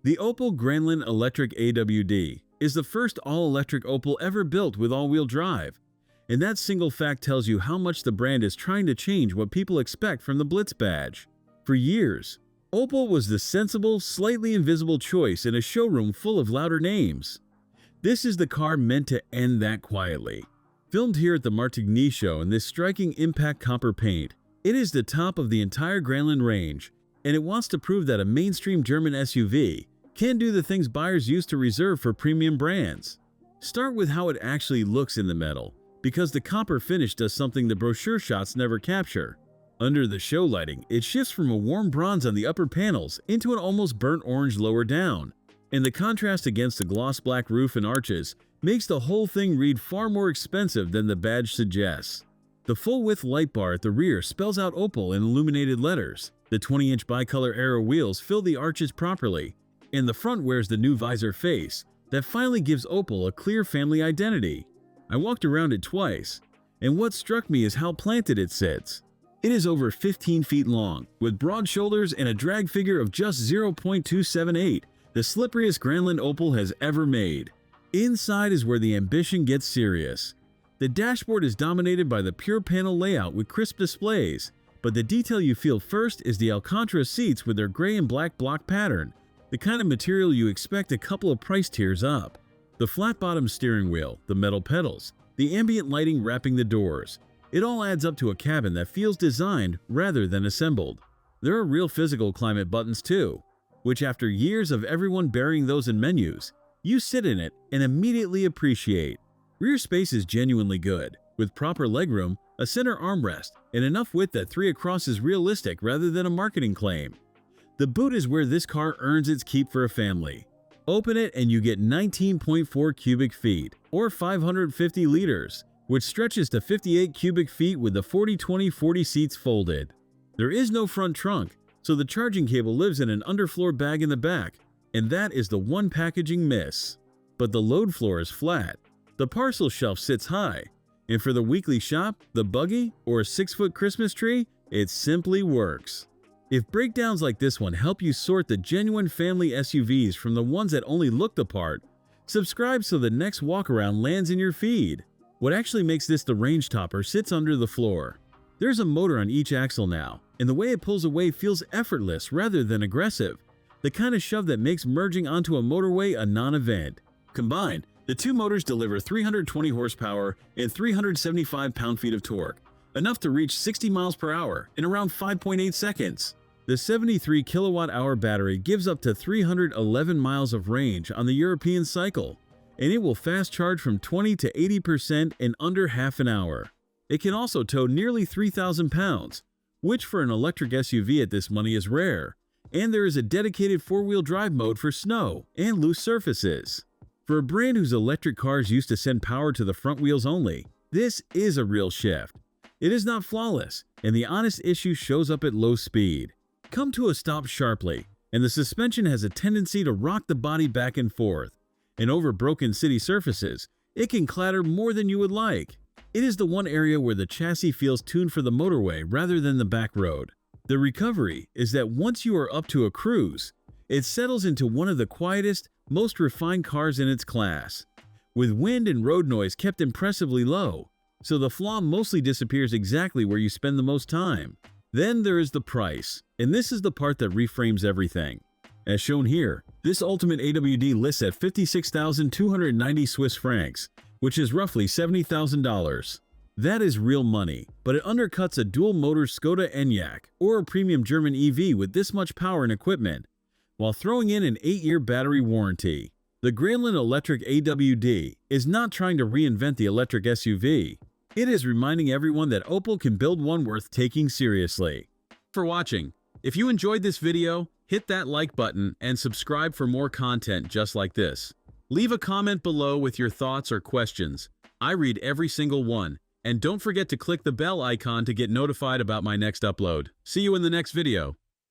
The Opel Grandland Electric AWD is the first all-electric Opel ever built with all-wheel drive. And that single fact tells you how much the brand is trying to change what people expect from the Blitz badge. For years, Opel was the sensible, slightly invisible choice in a showroom full of louder names. This is the car meant to end that quietly. Filmed here at the Martigny show in this striking Impakt Copper paint, it is the top of the entire Grandland range, and it wants to prove that a mainstream German SUV can do the things buyers used to reserve for premium brands. Start with how it actually looks in the metal, because the copper finish does something the brochure shots never capture. Under the show lighting, it shifts from a warm bronze on the upper panels into an almost burnt orange lower down, and the contrast against the gloss black roof and arches makes the whole thing read far more expensive than the badge suggests. The full-width light bar at the rear spells out Opel in illuminated letters. The 20-inch bicolor aero wheels fill the arches properly, and the front wears the new visor face that finally gives Opel a clear family identity. I walked around it twice, and what struck me is how planted it sits. It is over 15 feet long, with broad shoulders and a drag figure of just 0.278, the slipperiest Grandland Opel has ever made. Inside is where the ambition gets serious. The dashboard is dominated by the pure panel layout with crisp displays, but the detail you feel first is the Alcantara seats with their gray and black block pattern, the kind of material you expect a couple of price tiers up. The flat-bottom steering wheel, the metal pedals, the ambient lighting wrapping the doors, it all adds up to a cabin that feels designed rather than assembled. There are real physical climate buttons too, which after years of everyone burying those in menus, you sit in it and immediately appreciate. Rear space is genuinely good, with proper legroom, a center armrest, and enough width that 3 across is realistic rather than a marketing claim. The boot is where this car earns its keep for a family. Open it and you get 19.4 cubic feet, or 550 liters, which stretches to 58 cubic feet with the 40-20-40 seats folded. There is no front trunk, so the charging cable lives in an underfloor bag in the back, and that is the one packaging miss. But the load floor is flat. The parcel shelf sits high, and for the weekly shop, the buggy, or a 6-foot Christmas tree, it simply works. If breakdowns like this one help you sort the genuine family SUVs from the ones that only look the part, subscribe so the next walk-around lands in your feed. What actually makes this the range topper sits under the floor. There's a motor on each axle now, and the way it pulls away feels effortless rather than aggressive, the kind of shove that makes merging onto a motorway a non-event. Combined, the two motors deliver 320 horsepower and 375 pound-feet of torque, enough to reach 60 miles per hour in around 5.8 seconds. The 73 kilowatt-hour battery gives up to 311 miles of range on the European cycle, and it will fast charge from 20 to 80% in under half an hour. It can also tow nearly 3,000 pounds, which for an electric SUV at this money is rare, and there is a dedicated four-wheel drive mode for snow and loose surfaces. For a brand whose electric cars used to send power to the front wheels only, this is a real shift. It is not flawless, and the honest issue shows up at low speed. Come to a stop sharply, and the suspension has a tendency to rock the body back and forth. And over broken city surfaces, it can clatter more than you would like. It is the one area where the chassis feels tuned for the motorway rather than the back road. The recovery is that once you are up to a cruise, it settles into one of the quietest, most refined cars in its class, with wind and road noise kept impressively low, so the flaw mostly disappears exactly where you spend the most time. Then there is the price, and this is the part that reframes everything. As shown here, this ultimate AWD lists at 56,290 Swiss francs, which is roughly $70,000. That is real money, but it undercuts a dual-motor Skoda Enyaq or a premium German EV with this much power and equipment, while throwing in an 8-year battery warranty. The Grandland Electric AWD is not trying to reinvent the electric SUV. It is reminding everyone that Opel can build one worth taking seriously. For watching. If you enjoyed this video, hit that like button and subscribe for more content just like this. Leave a comment below with your thoughts or questions. I read every single one. And don't forget to click the bell icon to get notified about my next upload. See you in the next video.